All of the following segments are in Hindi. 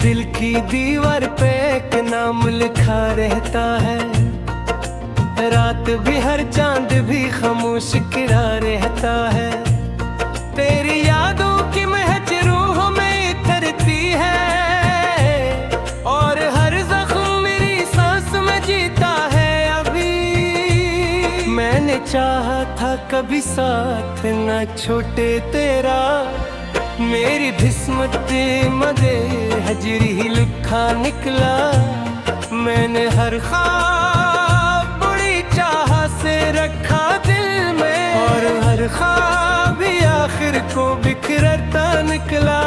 दिल की दीवार पे एक नाम लिखा रहता है, रात भी हर चांद भी खामोश गिरा रहता है। तेरी यादों की महक रूह में उतरती है, और हर जख्म मेरी सांस में जीता है अभी। मैंने चाहा था कभी साथ न छोटे तेरा, मेरी किस्मत मदे हजरी ही लिखा निकला। मैंने हर ख्वाब बड़ी चाह से रखा दिल में, और हर ख्वाब भी आखिर को बिखरता निकला।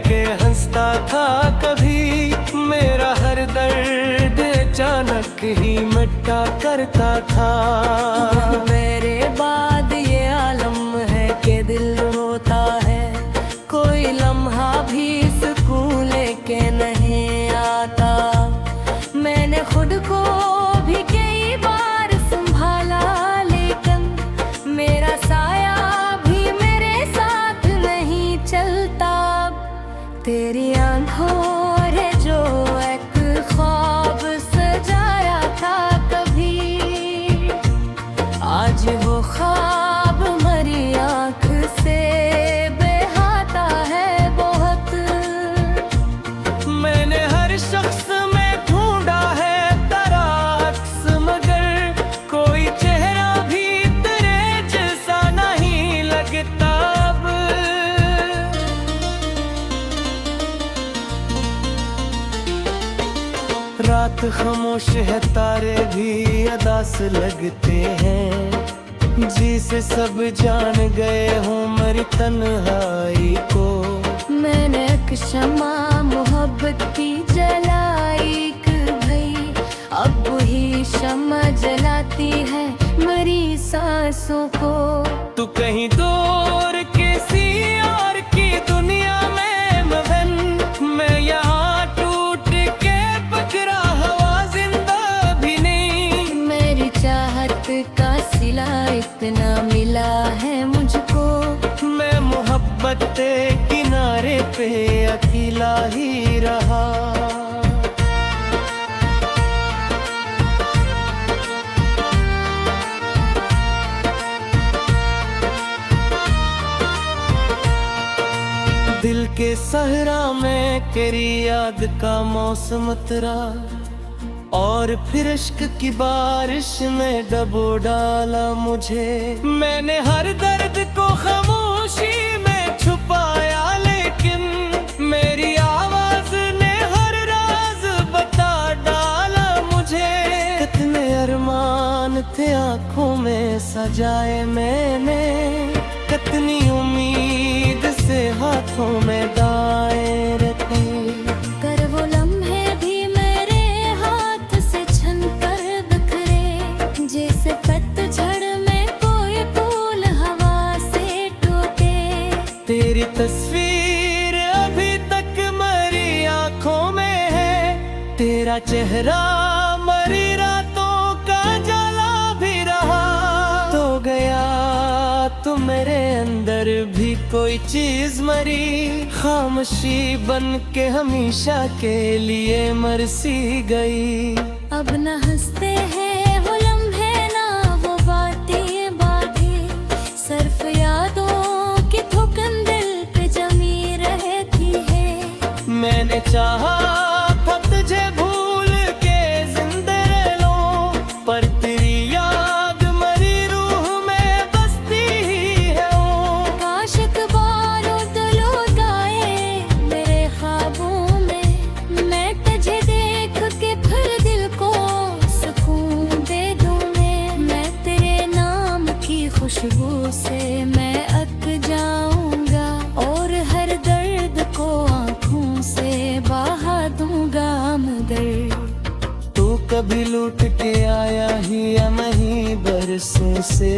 के हंसता था कभी, मेरा हर दर्द अचानक ही मिटा करता था। मेरे बाद ये आलम है कि दिल रोता है, कोई लम्हा भी सुकून लेके नहीं आता। मैंने खुद को भी कई बार संभाला, लेकिन मेरा साया भी मेरे साथ नहीं चलता। तेरी आंखों ने जो एक ख्वाब सजाया था कभी, आज वो ख्वाब मरी आँख से बहाता है बहुत। मैंने हर शख्स में ढूंढा है तेरा अक्स, मगर कोई चेहरा भी तेरे जैसा नहीं लगता। रात खामोश है, तारे भी अदास लगते हैं, जिसे सब जान गए हो मेरी तन्हाई को। मैंने एक शमा मोहब्बत की जलाई भई, अब वही शमा जलाती है मेरी सांसों को। तू कहीं दूर किसी और की दुनिया में मगन, मैं यहाँ का सिला इतना मिला है मुझको। मैं मोहब्बत के किनारे पे अकेला ही रहा। दिल के सहरा में तेरी याद का मौसम उतरा, और फिर इश्क की बारिश में डबो डाला मुझे। मैंने हर दर्द को खामोशी में छुपाया, लेकिन मेरी आवाज ने हर राज बता डाला मुझे। कितने अरमान थे आंखों में सजाए मैंने, कितनी उम्मीद से हाथों में दाएं रखे। तेरी तस्वीर अभी तक मेरी आंखों में है, तेरा चेहरा मरी रातों का जला भी रहा। तो गया तो मेरे अंदर भी कोई चीज मरी, खामोशी बन के हमेशा के लिए मर सी गई। अब न हंसते हैं वो लम्हे, ना वो बातें सिर्फ यादों मैंने चाहा था तुझे भूल के जिंदा रह लूं, पर तेरी याद मेरी रूह में बसती ही है। काश बारूद लौट आए मेरे ख्वाबों में, मैं तुझे देख के फिर दिल को सुकून दे दूं। मैं तेरे नाम की खुशबू से मैं अक जाऊंगा, और हर दर्द को आँखों से बहा दूंगा मगर। बरसों से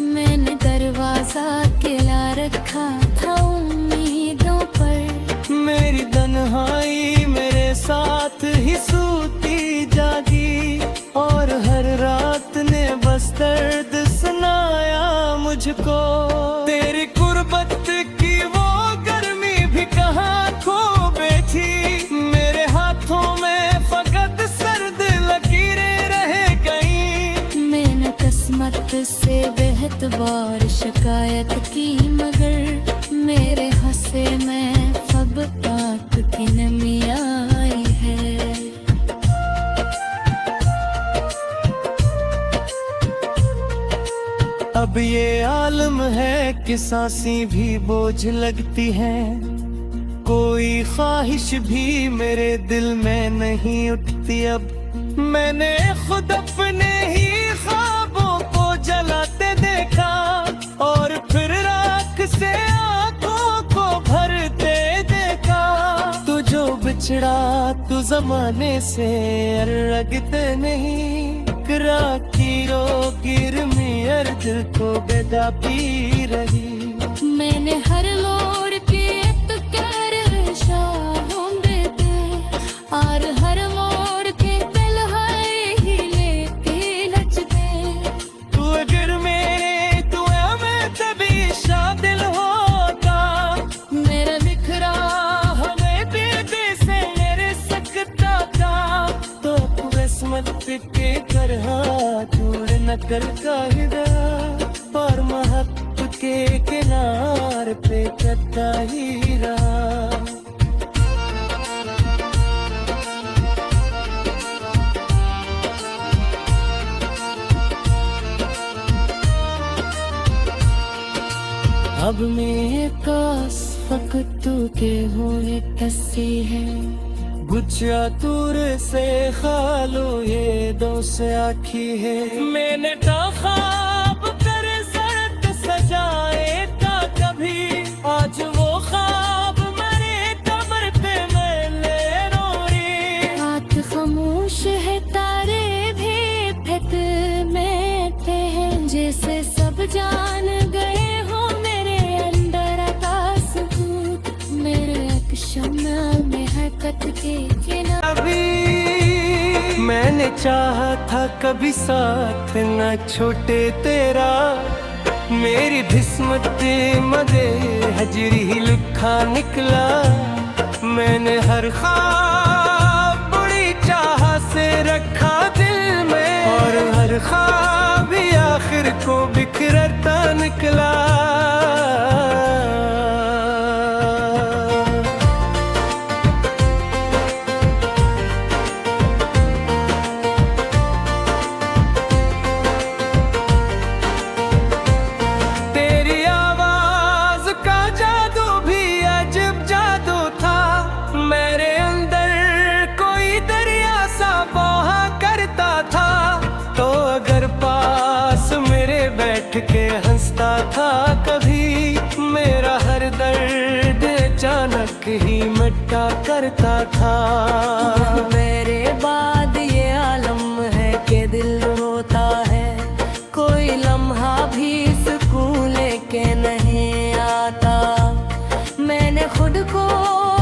मैंने दरवाजा किला रखा था उम्मीदों पर। मेरी तन्हाई मेरे साथ ही सूती जागी, और हर रात ने बस दर्द सुनाया मुझको। तेरी गुर्बत की वो गर्मी भी कहाँ खो बैठी, मेरे हाथों में फकत सर्द लकीरें रह गई। मैंने किस्मत से बेहद बार शिकायत की, मगर मेरे हंसे में फब ताक की नमी आई है। अब ये आलम है कि सांसें भी बोझ लगती हैं, कोई ख्वाहिश भी मेरे दिल में नहीं उठती अब। मैंने खुद अपने ही ख्वाबों को जलाते देखा, और फिर राख से आंखों को भरते देखा। तू जो बिछड़ा तू जमाने से अलगते नहीं, करा की रो गिरमियर दिल को बेदा पी रही। मैंने हर मोड़ पे तो कर शाहों देते, और हर मोड़ के तलहाए ही लेते लचते। तू अगर मेरे तू मैं तभी शादिल होता, मेरा बिखरा हमें बेबे से मेरे सकता था। तो किस्मत के कर दूर न कर कायदा, पर महक के किनार पे कता ही रहा। अब मेरे पास फकत तू के हुए कसी है, गुच्छा दूर से खालो ये दो से आखी है। मैंने तो ख्वाब कर जर्द सजाए था कभी, आज वो ख्वाब मेरे कब्र पे मैले रोई। रात खामोश है तारे भी फित में थे, जैसे सब जान गए हो मेरे अंदर का सबूत। मेरे एक शम्मा में है कत के अभी मैंने चाहा था कभी साथ न छोटे तेरा, मेरी किस्मत मदे हजरी ही लिखा निकला। मैंने हर ख्वाब बड़ी चाह से रखा दिल में, और हर ख्वाब भी आखिर को बिखरता निकला। के हंसता था कभी, मेरा हर दर्द अचानक ही मिटा करता था। मेरे बाद ये आलम है कि दिल रोता है, कोई लम्हा भी सुकून लेके नहीं आता। मैंने खुद को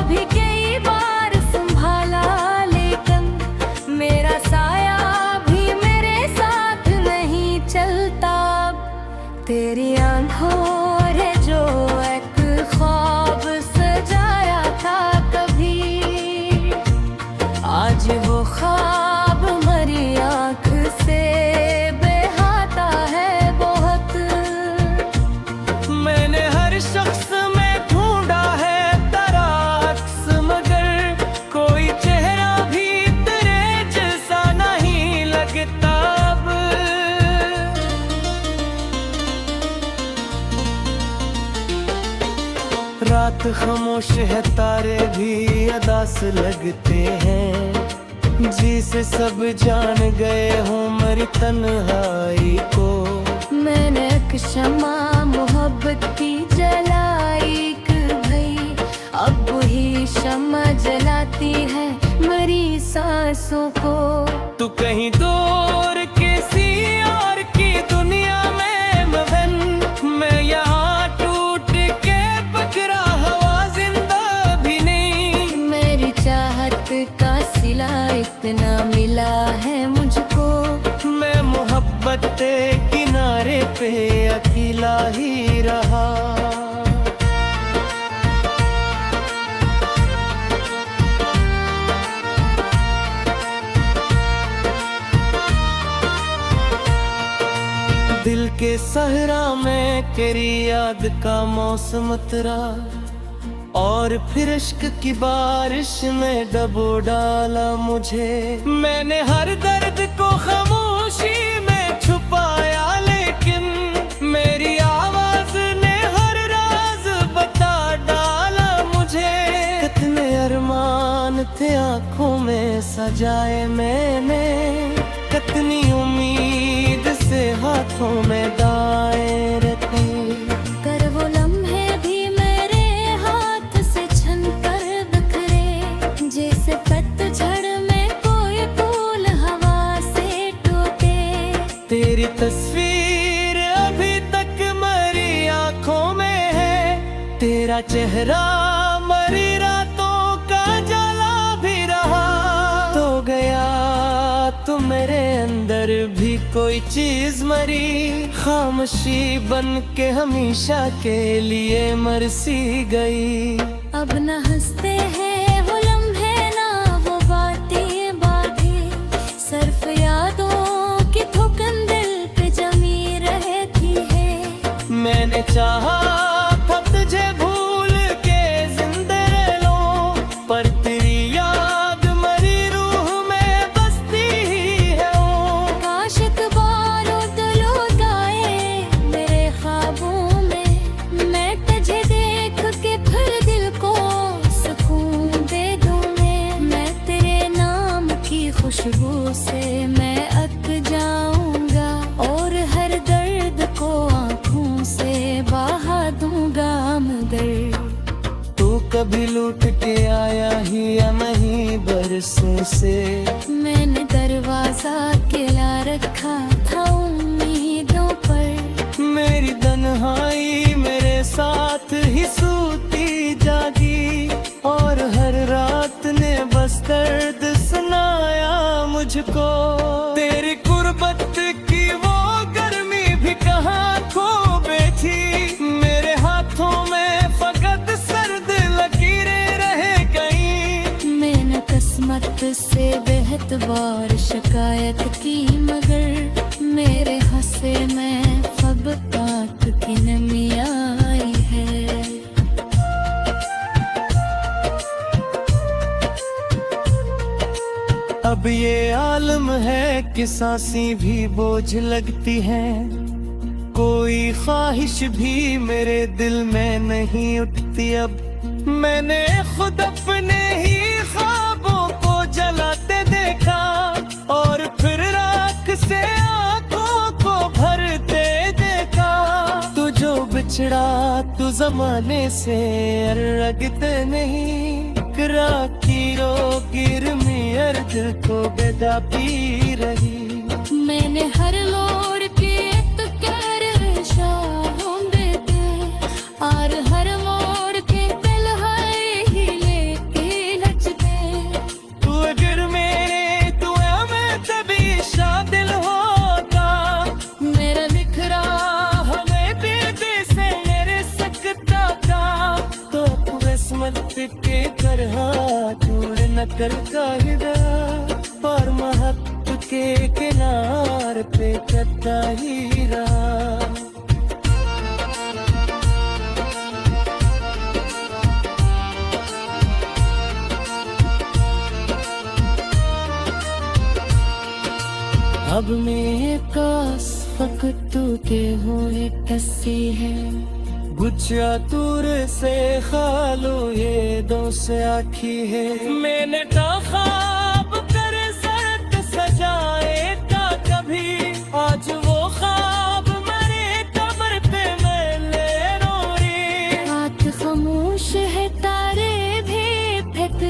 भी कई बार संभाला, लेकिन मेरा साया भी मेरे साथ नहीं चलता। तेरी आंखों ने जो एक ख्वाब सजाया था कभी, आज वो ख्वाब मरी आँख से बहाता है बहुत। मैंने हर शख्स में ढूंढा है तेरा अक्स, मगर कोई चेहरा भी तेरे जैसा नहीं लगता अब। रात खामोश है तारे भी अदास लगते हैं, जिसे सब जान गए हो मेरी तन्हाई को। मैंने एक शमा मोहब्बत की जलाई भई, अब वही शमा जलाती है मेरी सांसों को। तू कहीं दूर किसी और की दुनिया पे अकेला ही रहा। दिल के सहरा में तेरी याद का मौसम उतरा, और फिर इश्क की बारिश में डबो डाला मुझे। मैंने हर दर्द को खामोशी में छुपाया, लेकिन मेरी आवाज ने हर राज बता डाला मुझे। कितने अरमान थे आंखों में सजाए मैंने, कितनी उम्मीद से हाथों में दाएं रखे। कर वो लम्हे भी मेरे हाथ से छन कर बिखरे, जैसे पतझड़ में कोई फूल हवा से टूटे। तेरी तस्वीर अभी तक मेरी आंखों में है, तेरा चेहरा मरी रातों का जला भी रहा। तो गया तो मेरे अंदर भी कोई चीज मरी, खामोशी बन के हमेशा के लिए मर सी गई। अब न हंसते हैं वो लम्हे, ना वो बातें बातें, सिर्फ यादों की थुकन दिल पे जमी रहती है। मैंने चाहा था तुझे भूल के जिंदा रह लूं, पर तेरी याद मरी रूह में बसती ही है वो। काश एक बारूद लौट आए मेरे ख्वाबों में, मैं तुझे देख के फिर दिल को सुकून दे दूं। मैं तेरे नाम की खुशबू से मैं अक जाऊंगा, और हर दर्द को आंखों से बहा दूंगा मगर। तू कभी लूट के आया ही या नहीं बरसों से, मैंने दरवाजा किला रखा था उम्मीदों पर। मेरी तन्हाई मेरे साथ ही सूती जागी, और हर रात ने बस दर्द सुनाया मुझको। तेरी गुर्बत की वो गर्मी भी कहाँ खो बैठी, मेरे हाथों में फकत सर्द लकीरें रह गई। मैंने किस्मत से बेहद बार शिकायत की, मगर मेरे हंसे में फब पाक की नमी आई है। अब ये आलम है कि सांसें भी बोझ लगती हैं, कोई ख्वाहिश भी मेरे दिल में नहीं उठती अब। मैंने खुद अपने ही ख्वाबों को जलाते देखा, और फिर राख से आंखों को भरते देखा। तू जो बिछड़ा तू जमाने से रगते नहीं, करा की रो गिर मियर दिल को बेदा पी रही। मैंने हर मोड़ के तो कर शाहों देते, और हर मोड़ के तलहाए ही लेके नचते। तू अगर मेरे तू मैं तभी शादिल होता, मेरा बिखरा हमें बेबे से मेरे सकता था। तो किस्मत के करहा दूर न कर कायदा, पर महक के किनार पे कता ही रहा। अब मेरे पास फकत तू के हो एक कसी है, गुच्छा दूर से खालो ये दो से आखी है। मैंने तो ख्वाब कर जरत सजाए था कभी, आज वो ख्वाब मरे कब्र पे मैले रोरी। हाथ खामोश है तारे भी फिक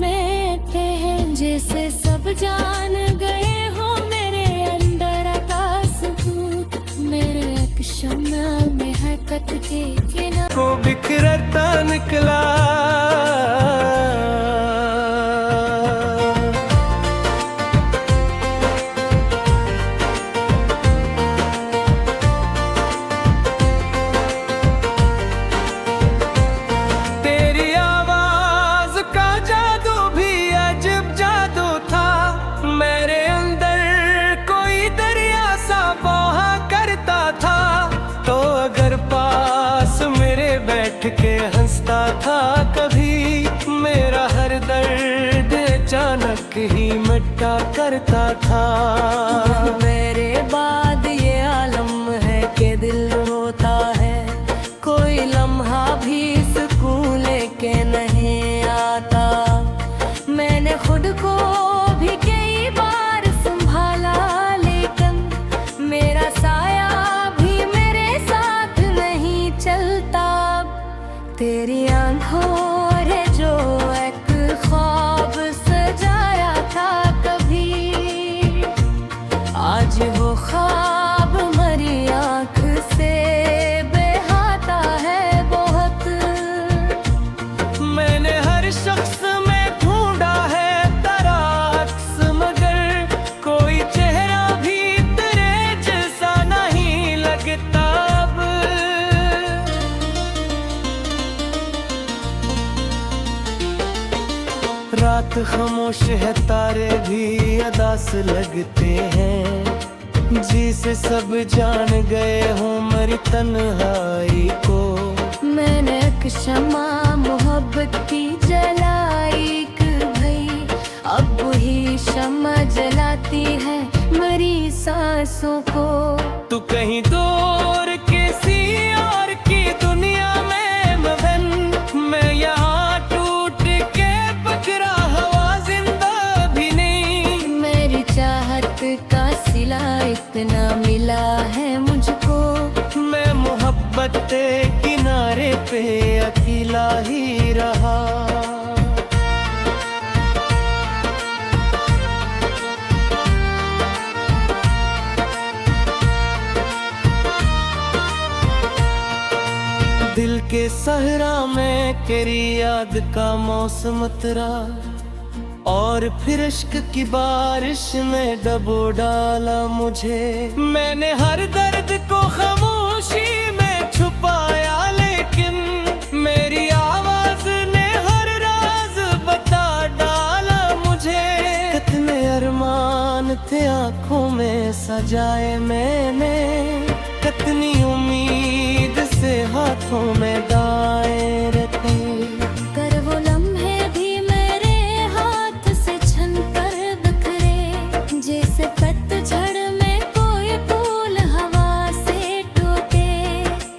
में थे, जैसे सब जान गए हो मेरे अंदर आकाश तू। मेरे एक शम्मा में है कत के किनारे को बिखरता निकला। क्या करता था। मेरे बाद ये आलम है कि दिल रोता है, कोई लम्हा भी सुकून लेके नहीं आता। मैंने खुद को भी कई बार संभाला, लेकिन मेरा साया भी मेरे साथ नहीं चलता। तेरी आंखों ने जो एक ख्वाब सजाया था कभी, आज वो ख्वाब मरी आंख से बहाता है बहुत। मैंने हर शख्स में ढूंढा है तेरा अक्स, मगर कोई चेहरा भी तेरे जैसा नहीं लगता अब। रात खामोश है, तारे भी अदास लगते हैं। जी से सब जान गए हो मेरी तन्हाई को। मैंने एक शमा मोहब्बत की जलाई भई, अब वही शमा जलाती है मेरी सांसों को। तू कहीं दूर किसी और की दुनिया में मगन, मैं यहाँ टूट के पकड़ा हवा जिंदा भी नहीं। मेरी चाहत का सिला इतना मिला है मुझको, मैं मोहब्बत के किनारे पे अकेला ही रहा। दिल के सहरा में तेरी याद का मौसम उतरा, और फिर इश्क की बारिश में डबो डाला मुझे। मैंने हर दर्द को खामोशी में छुपाया, लेकिन मेरी आवाज ने हर राज बता डाला मुझे। कितने अरमान थे आंखों में सजाए मैंने, कितनी उम्मीद से हाथों में दाए रखे। कर वो लम्हे भी मेरे हाथ से छन कर बिखरे, जैसे पतझड़ में कोई फूल हवा से टूटे।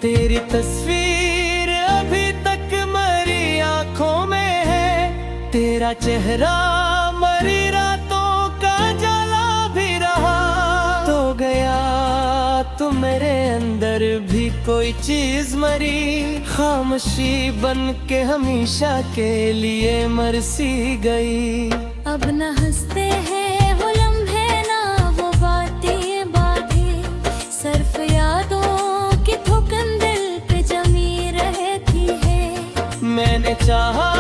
तेरी तस्वीर अभी तक मरी आंखों में है, तेरा चेहरा मरी रातों का जला भी रहा। तो गया तो मेरे अंदर भी कोई चीज मरी, खामोशी बन के हमेशा के लिए मर सी गई। अब न हंसते हैं वो लम्हे, ना वो बातें, सिर्फ यादों की थुकन दिल पे जमी रहती है। मैंने चाहा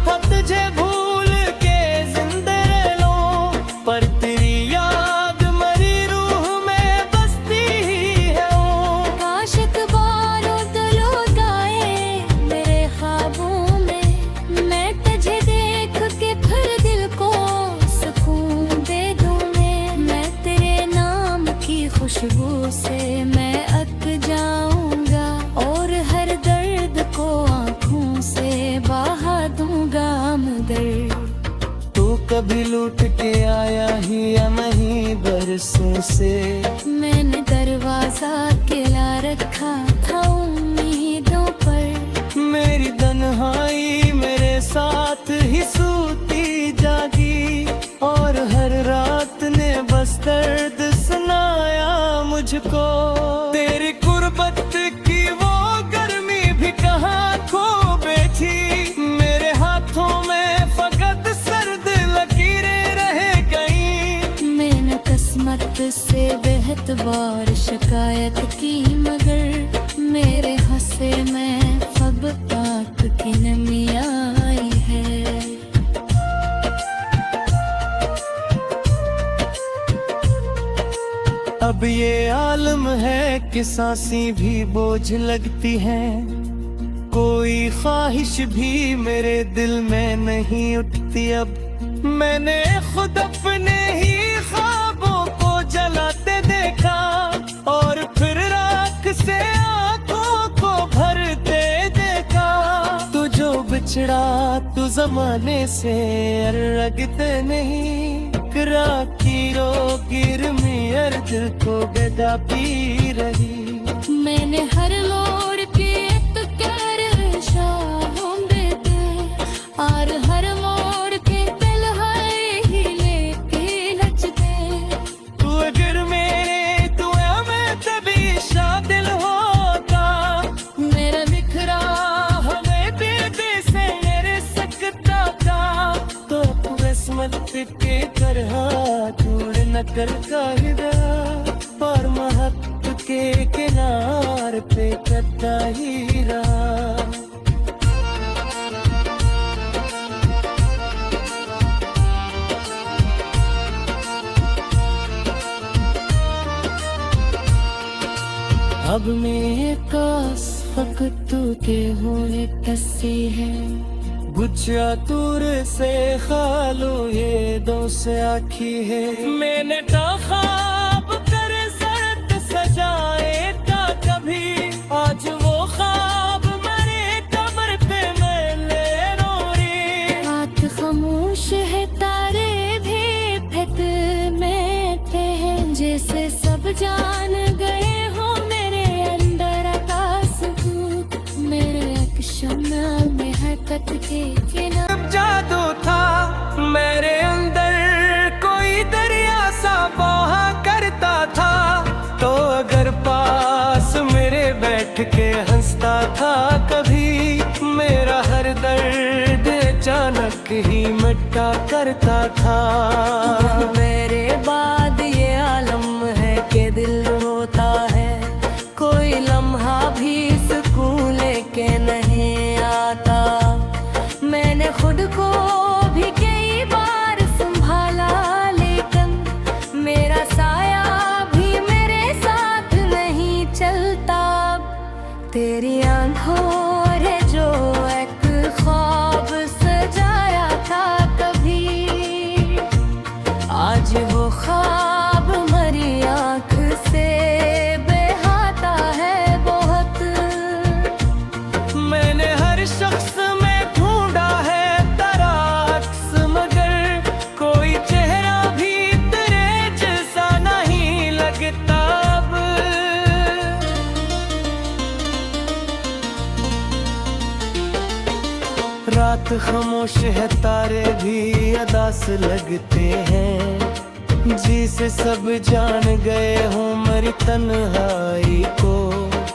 था तुझे भूल के जिंदा रह लूं, पर तेरी याद मरी रूह में बसती ही है वो। काश एक बारूद लौट आए मेरे ख्वाबों में, मैं तुझे देख के फिर दिल को सुकून दे दूं। मैं तेरे नाम की खुशबू से मैं अक जाऊंगा, और हर दर्द को आंखों से बहा दूंगा मगर। तू कभी लूट के आया ही या नहीं बरसों से, मैंने दरवाजा खिला रखा था उम्मीदों पर। मेरी तन्हाई मेरे साथ ही सूती जागी, और हर रात ने बस दर्द सुनाया मुझको। तेरी गुर्बत की वो गर्मी भी कहाँ खो बैठी, मेरे हाथों में फकत सर्द लकीरें रह गई। मैंने किस्मत से बेहद बार शिकायत की, मगर मेरे हंसे में फब पाक की नमी आई है। अब ये आलम है कि सांसें भी बोझ लगती हैं, कोई ख्वाहिश भी मेरे दिल में नहीं उठती अब। मैंने खुद अपने ही ख्वाबों को जलाते देखा, और फिर राख से आंखों को भरते देखा। तू जो बिछड़ा तू जमाने से रगते नहीं, फिक्रा की रो गिर मियर दिल को गदा पी रही। मैंने हर मोड़ पे तो कर शाहों देते और हर मोड़ पे दिल है ही लेके नचते। तू अगर मेरे तू है मैं तभी शादिल होता। मेरा बिखरा हमें दिल से मेरे सकता था तो किस्मत के तरह दूर न कर कायदा पर महक के किनार पे करता ही रहा। अब मेरे कास फकत के हुए कसी है गुच्छा दूर से खालो ये दो से आखी है। मैंने तो ख्वाब कर जरत सजाए था कभी आज वो ख्वाब मेरे कब्र पे मैंने रोरी। हाथ खामोश है तारे भी फित में थे जैसे सब जान गए हो मेरे अंदर आकाश भूत। मेरे एक शम्मा में हरकत के किनारे जादू था मेरे अंदर कोई दरिया सा बहा करता था तो अगर पास मेरे बैठ के हंसता था कभी मेरा हर दर्द अचानक ही मिटा करता था। मेरे बाद ये आलम है कि दिल रोता है कोई लम्हा भी सुकून लेके नहीं आता। मैंने खुद को भी कई बार संभाला लेकिन मेरा साया भी मेरे साथ नहीं चलता। तेरी आंखों ने जो एक ख्वाब सजाया था कभी आज वो ख्वाब मरी आंख से बहाता है बहुत। मैंने हर शख्स में ढूंढा है तराक्स मगर कोई चेहरा भी तेरे जैसा नहीं लगता अब। रात खामोश है तारे भी अदास लगते हैं जी से सब जान गए हो मेरी तन्हाई को।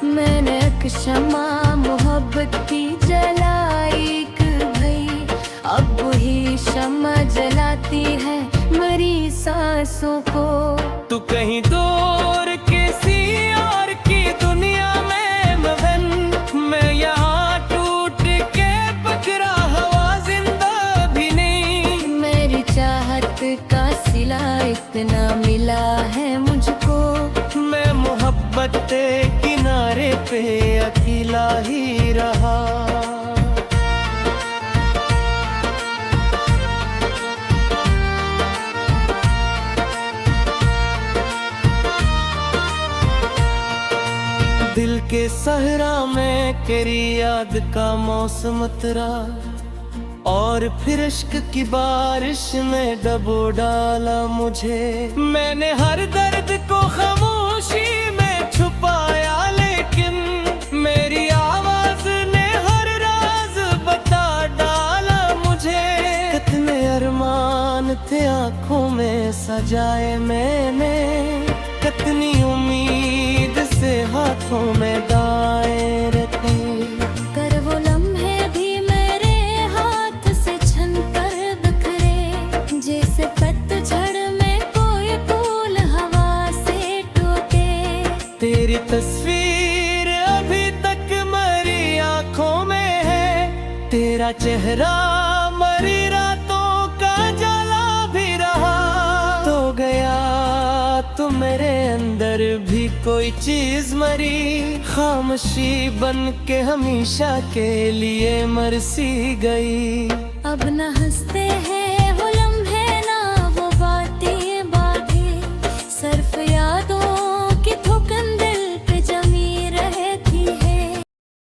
मैंने एक शमा मोहब्बत की जलाई कि भई अब वही शमा जलाती है मेरी सांसों को। तू कहीं दूर किसी और की दुनिया में मगन मैं यहाँ टूट के पकड़ा हवा जिंदा भी नहीं। मेरी चाहत का सिला इतना मिला है मुझको मैं मोहब्बत के किनारे पे अकेला ही रहा। दिल के सहरा में तेरी याद का मौसम उतरा और फिर इश्क की बारिश में डबो डाला मुझे। मैंने हर दर्द को खामोशी में छुपाया लेकिन मेरी आवाज ने हर राज बता डाला मुझे। कितने अरमान थे आंखों में सजाए मैंने कितनी उम्मीद से हाथों में दाए रखे। कर वो लम्हे भी मेरे हाथ से छन कर बिखरे जैसे पतझड़ में कोई फूल हवा से टूटे। तेरी तस्वीर अभी तक मेरी आंखों में है तेरा चेहरा मरी रातों का जला भी रहा। तो गया तो मेरे अंदर भी कोई चीज मरी खामोशी बन के हमेशा के लिए मर सी गई। अब न हंसते हैं